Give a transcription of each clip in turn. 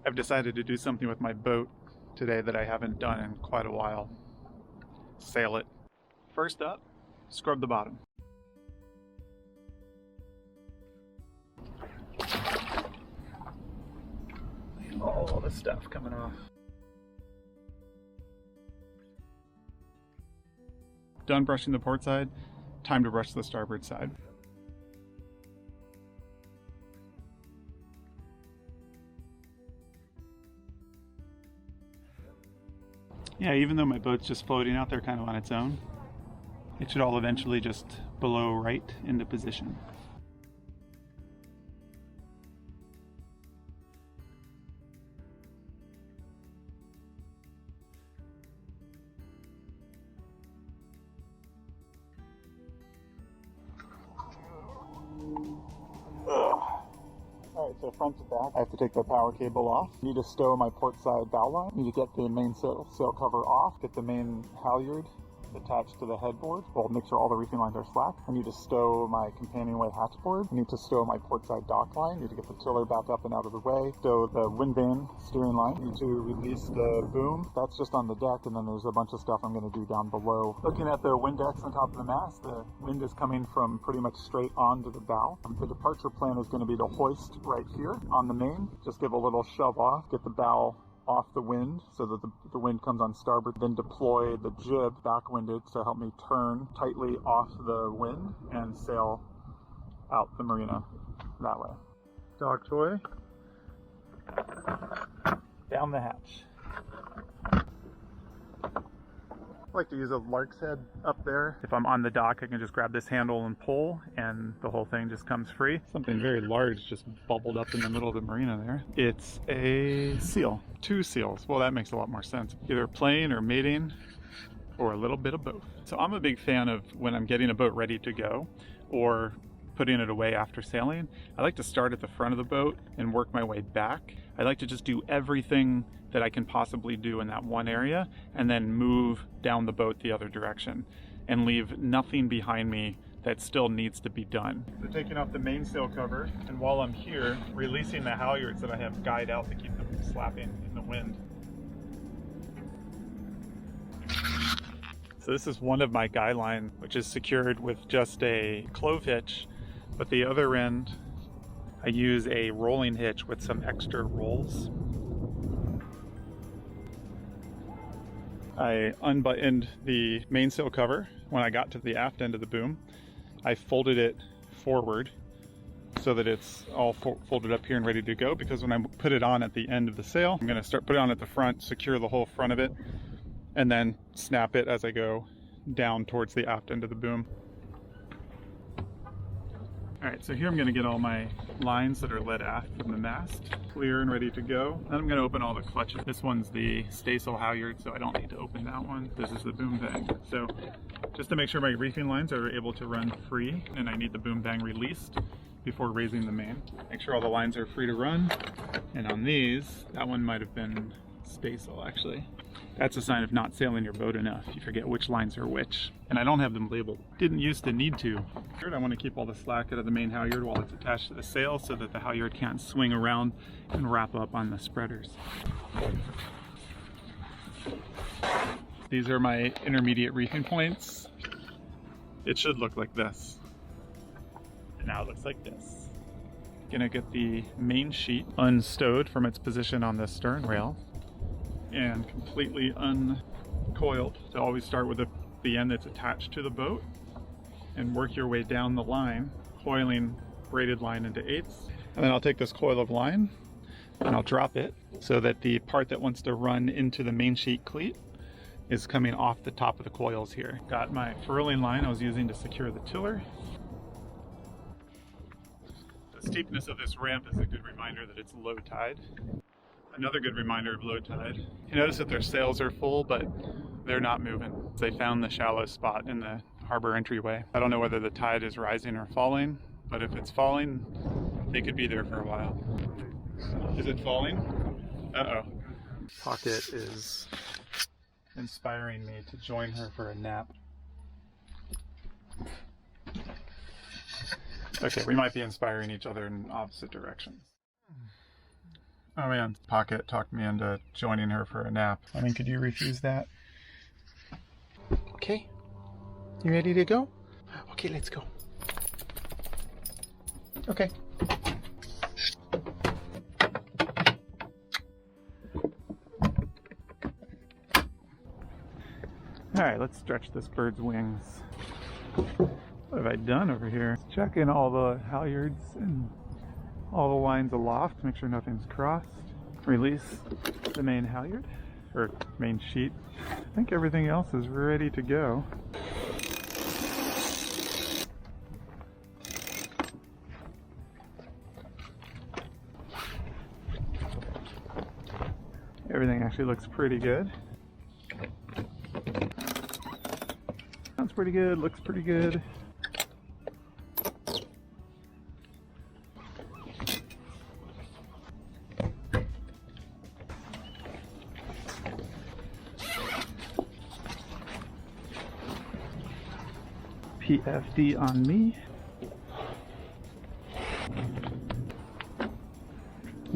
I've decided to do something with my boat today that I haven't done in quite a while. Sail it. First up, scrub the bottom. All the stuff coming off. Done brushing the port side, time to brush the starboard side. Yeah, even though my boat's just floating out there kind of on its own, it should all eventually just blow right into position. Alright, so front to back, I have to take the power cable off. I need to stow my port side bow line. I need to get the mainsail cover off, get the main halyard attached to the headboard. Well, make sure all the reefing lines are slack. I need to stow my companionway hatchboard. I need to stow my port side dock line. I need to get the tiller back up and out of the way. Stow the wind vane steering line. I need to release the boom. That's just on the deck, and then there's a bunch of stuff I'm going to do down below. Looking at the windex on top of the mast, the wind is coming from pretty much straight onto the bow. The departure plan is going to be to hoist right here on the main. Just give a little shove off, get the bow off the wind so that the wind comes on starboard, then deploy the jib backwinded to help me turn tightly off the wind and sail out the marina that way. Dog toy, down the hatch. I like to use a lark's head up there. If I'm on the dock, I can just grab this handle and pull, and the whole thing just comes free. Something very large just bubbled up in the middle of the marina there. It's a seal. 2 seals. Well, that makes a lot more sense. Either playing or mating, or a little bit of both. So I'm a big fan of when I'm getting a boat ready to go, or putting it away after sailing, I like to start at the front of the boat and work my way back. I like to just do everything that I can possibly do in that one area and then move down the boat the other direction and leave nothing behind me that still needs to be done. So taking off the mainsail cover, and while I'm here, releasing the halyards that I have guyed out to keep them from slapping in the wind. So this is one of my guy line, which is secured with just a clove hitch, but the other end I use a rolling hitch with some extra rolls. I unbuttoned the mainsail cover when I got to the aft end of the boom. I folded it forward so that it's all folded up here and ready to go, because when I put it on at the end of the sail, I'm going to put it on at the front, secure the whole front of it, and then snap it as I go down towards the aft end of the boom. Alright, so here I'm going to get all my lines that are led aft from the mast clear and ready to go. Then I'm going to open all the clutches. This one's the staysail halyard, so I don't need to open that one. This is the boom bang. So just to make sure my reefing lines are able to run free, and I need the boom bang released before raising the main. Make sure all the lines are free to run. And on these, that one might have been staysail actually. That's a sign of not sailing your boat enough. You forget which lines are which. And I don't have them labeled. Didn't used to need to. Third, I want to keep all the slack out of the main halyard while it's attached to the sail so that the halyard can't swing around and wrap up on the spreaders. These are my intermediate reefing points. It should look like this. And now it looks like this. Gonna get the main sheet unstowed from its position on the stern rail and completely uncoiled. So always start with the end that's attached to the boat and work your way down the line, coiling braided line into 8ths. And then I'll take this coil of line and I'll drop it so that the part that wants to run into the main sheet cleat is coming off the top of the coils here. Got my furling line I was using to secure the tiller. The steepness of this ramp is a good reminder that it's low tide. Another good reminder of low tide. You notice that their sails are full, but they're not moving. They found the shallow spot in the harbor entryway. I don't know whether the tide is rising or falling, but if it's falling, they could be there for a while. Is it falling? Uh-oh. Pocket is inspiring me to join her for a nap. Okay, we might be inspiring each other in opposite directions. Oh man, Pocket talked me into joining her for a nap. I mean, could you refuse that? Okay. You ready to go? Okay, let's go. Okay. Alright, let's stretch this bird's wings. What have I done over here? Checking all the halyards and all the lines aloft, make sure nothing's crossed. Release the main halyard, or main sheet. I think everything else is ready to go. Everything actually looks pretty good. Sounds pretty good, looks pretty good. PFD on me.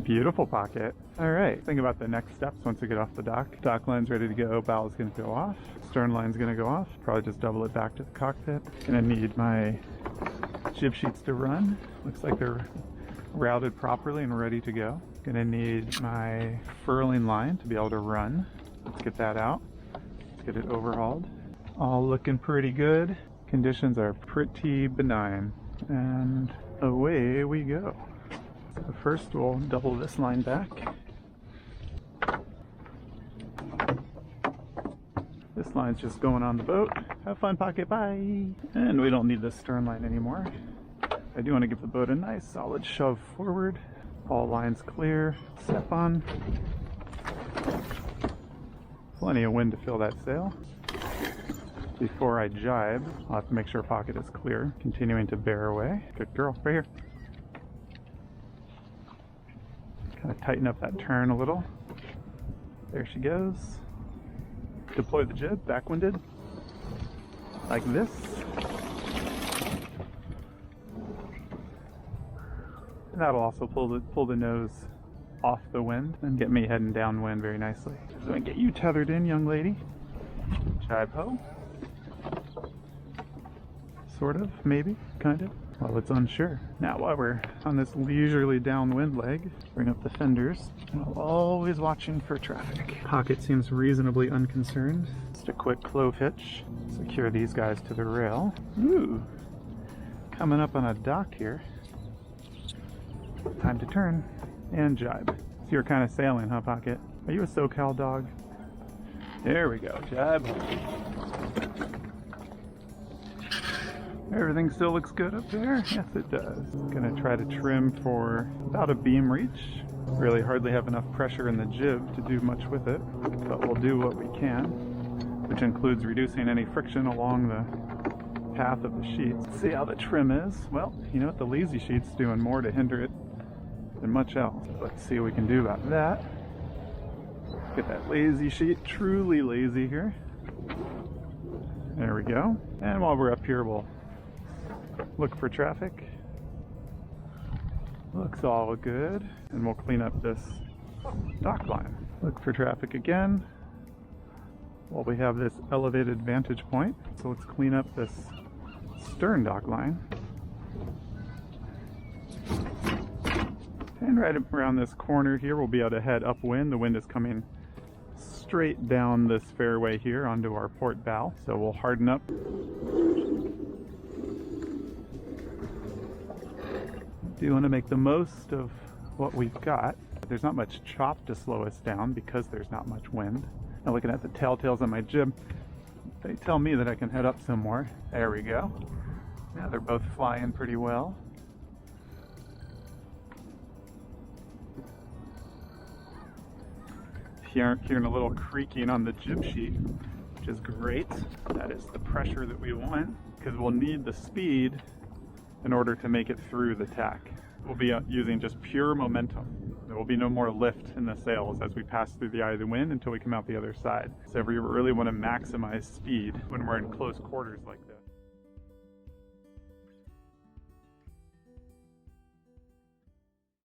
Beautiful, Pocket. Alright, think about the next steps once we get off the dock. Dock line's ready to go, bow's gonna go off. Stern line's gonna go off. Probably just double it back to the cockpit. Gonna need my jib sheets to run. Looks like they're routed properly and ready to go. Gonna need my furling line to be able to run. Let's get that out. Let's get it overhauled. All looking pretty good. Conditions are pretty benign. And away we go. So first we'll double this line back. This line's just going on the boat. Have fun, Pocket, bye! And we don't need this stern line anymore. I do want to give the boat a nice solid shove forward. All lines clear. Step on. Plenty of wind to fill that sail. Before I jibe, I'll have to make sure Pocket is clear. Continuing to bear away. Good girl, right here. Kind of tighten up that turn a little. There she goes. Deploy the jib, backwinded. Like this. And that'll also pull the nose off the wind and get me heading downwind very nicely. So I get you tethered in, young lady. Jibe ho. Sort of, maybe, kind of. Well, it's unsure. Now, while we're on this leisurely downwind leg, bring up the fenders. We're always watching for traffic. Pocket seems reasonably unconcerned. Just a quick clove hitch. Secure these guys to the rail. Ooh, coming up on a dock here. Time to turn and jibe. So you're kind of sailing, huh, Pocket? Are you a SoCal dog? There we go, jibe. Everything still looks good up there? Yes, it does. Gonna try to trim for about a beam reach. Really hardly have enough pressure in the jib to do much with it, but we'll do what we can, which includes reducing any friction along the path of the sheets. Let's see how the trim is. Well, you know what, the lazy sheet's doing more to hinder it than much else. Let's see what we can do about that. Get that lazy sheet truly lazy here. There we go. And while we're up here, we'll look for traffic. Looks all good. And we'll clean up this dock line. Look for traffic again. Well, we have this elevated vantage point. So let's clean up this stern dock line. And right around this corner here, we'll be able to head upwind. The wind is coming straight down this fairway here onto our port bow. So we'll harden up. Do want to make the most of what we've got. There's not much chop to slow us down because there's not much wind. Now looking at the telltales on my jib, they tell me that I can head up some more. There we go. Now they're both flying pretty well. Hearing a little creaking on the jib sheet, which is great. That is the pressure that we want, because we'll need the speed in order to make it through the tack. We'll be using just pure momentum. There will be no more lift in the sails as we pass through the eye of the wind until we come out the other side. So we really want to maximize speed when we're in close quarters like this.